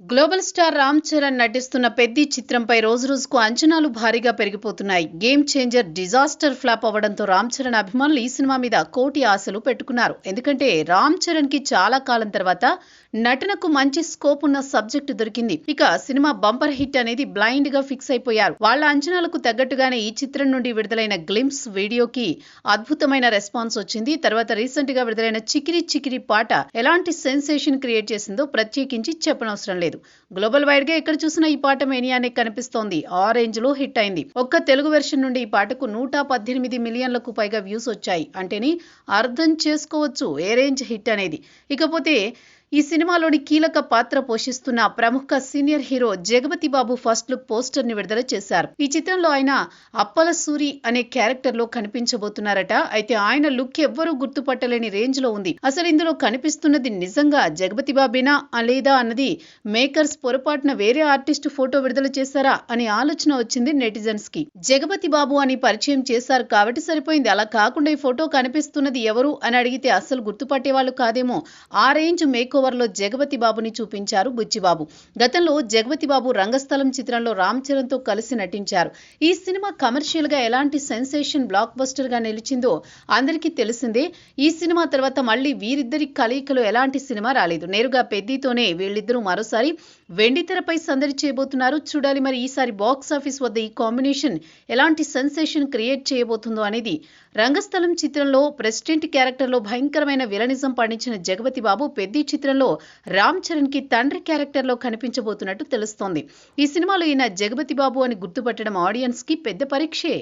Global star Ram Charan నటిస్తున్న పెద్ది చిత్రంపై రోజురోజుకు అంచనాలు భారీగా పెరిగిపోతున్నాయి. గేమ్ చేంజర్ డిజాస్టర్ ఫ్లాప్ అవ్వడంతో రామ్ చరణ్ అభిమానులు ఈ సినిమా మీద కోటి ఆశలు పెట్టుకున్నారు. ఎందుకంటే రామ్ చరణ్ కి చాలా కాలం తర్వాత నటనకు మంచి స్కోప్ ఉన్న సబ్జెక్టు దొరికింది. ఇక సినిమా బంపర్ హిట్ అనేది బ్లైండ్ గా ఫిక్స్ అయిపోయారు. వాళ్ళ అంచనాలకు తగ్గట్టుగానే ఈ చిత్రం నుండి విడుదలైన గ్లింప్స్ వీడియోకి అద్భుతమైన రెస్పాన్స్ వచ్చింది. తర్వాత రీసెంట్ గా విడుదలైన చికిరి చికిరి పాట ఎలాంటి సెన్సేషన్ క్రియేట్ చేసిందో ప్రత్యేకించి చెప్పనవసరం లేదు. గ్లోబల్ వైడ్ గా ఎక్కడ చూసినా ఈ పాట మేనియానే కనిపిస్తోంది. ఆ రేంజ్ లో హిట్ అయింది. ఒక్క తెలుగు వెర్షన్ నుండి ఈ పాటకు 118 మిలియన్లకు పైగా వ్యూస్ వచ్చాయి. అంటేని అర్థం చేసుకోవచ్చు ఏ రేంజ్ హిట్ అనేది. ఇకపోతే ఈ సినిమాలోని కీలక పాత్ర పోషిస్తున్న ప్రముఖ సీనియర్ హీరో జగపతి బాబు ఫస్ట్ లుక్ పోస్టర్ ని విడుదల చేశారు. ఈ చిత్రంలో ఆయన అప్పల సూరి అనే క్యారెక్టర్ లో కనిపించబోతున్నారట. అయితే ఆయన లుక్ ఎవ్వరూ గుర్తుపట్టలేని రేంజ్ లో ఉంది. అసలు ఇందులో కనిపిస్తున్నది నిజంగా జగపతి బాబేనా లేదా అన్నది మేకర్స్ పొరపాటున వేరే ఆర్టిస్ట్ ఫోటో విడుదల చేశారా అని ఆలోచన వచ్చింది నెటిజన్స్ కి. జగపతి బాబు అని పరిచయం చేశారు కాబట్టి సరిపోయింది. అలా కాకుండా ఈ ఫోటో కనిపిస్తున్నది ఎవరు అని అడిగితే అస్సలు గుర్తుపట్టే వాళ్ళు కాదేమో. ఆ రేంజ్ మేక్ ఓవర్ లో జగపతి బాబుని చూపించారు బుచ్చిబాబు. గతంలో జగపతి బాబు రంగస్థలం చిత్రంలో రామ్ చరణ్ తో కలిసి నటించారు. ఈ సినిమా కమర్షియల్ గా ఎలాంటి సెన్సేషన్ బ్లాక్ బస్టర్ గా నిలిచిందో అందరికీ తెలిసిందే. ఈ సినిమా తర్వాత మళ్ళీ వీరిద్దరి కలయికలో ఎలాంటి సినిమా రాలేదు. నేరుగా పెద్దితోనే వీళ్ళిద్దరూ మరోసారి వెండితెరపై సందడి చేయబోతున్నారు. చూడాలి మరి ఈసారి బాక్స్ ఆఫీస్ వద్ద ఈ కాంబినేషన్ ఎలాంటి సెన్సేషన్ క్రియేట్ చేయబోతుందో అనేది. రంగస్థలం చిత్రంలో ప్రెసిడెంట్ క్యారెక్టర్ లో భయంకరమైన విలనిజం పండించిన జగపతి బాబు పెద్ది చిత్రంలో రామ్ చరణ్ కి తండ్రి క్యారెక్టర్ లో కనిపించబోతున్నట్టు తెలుస్తోంది. ఈ సినిమాలో ఈయన జగపతి బాబు అని గుర్తుపట్టడం ఆడియన్స్ కి పెద్ద పరీక్షే.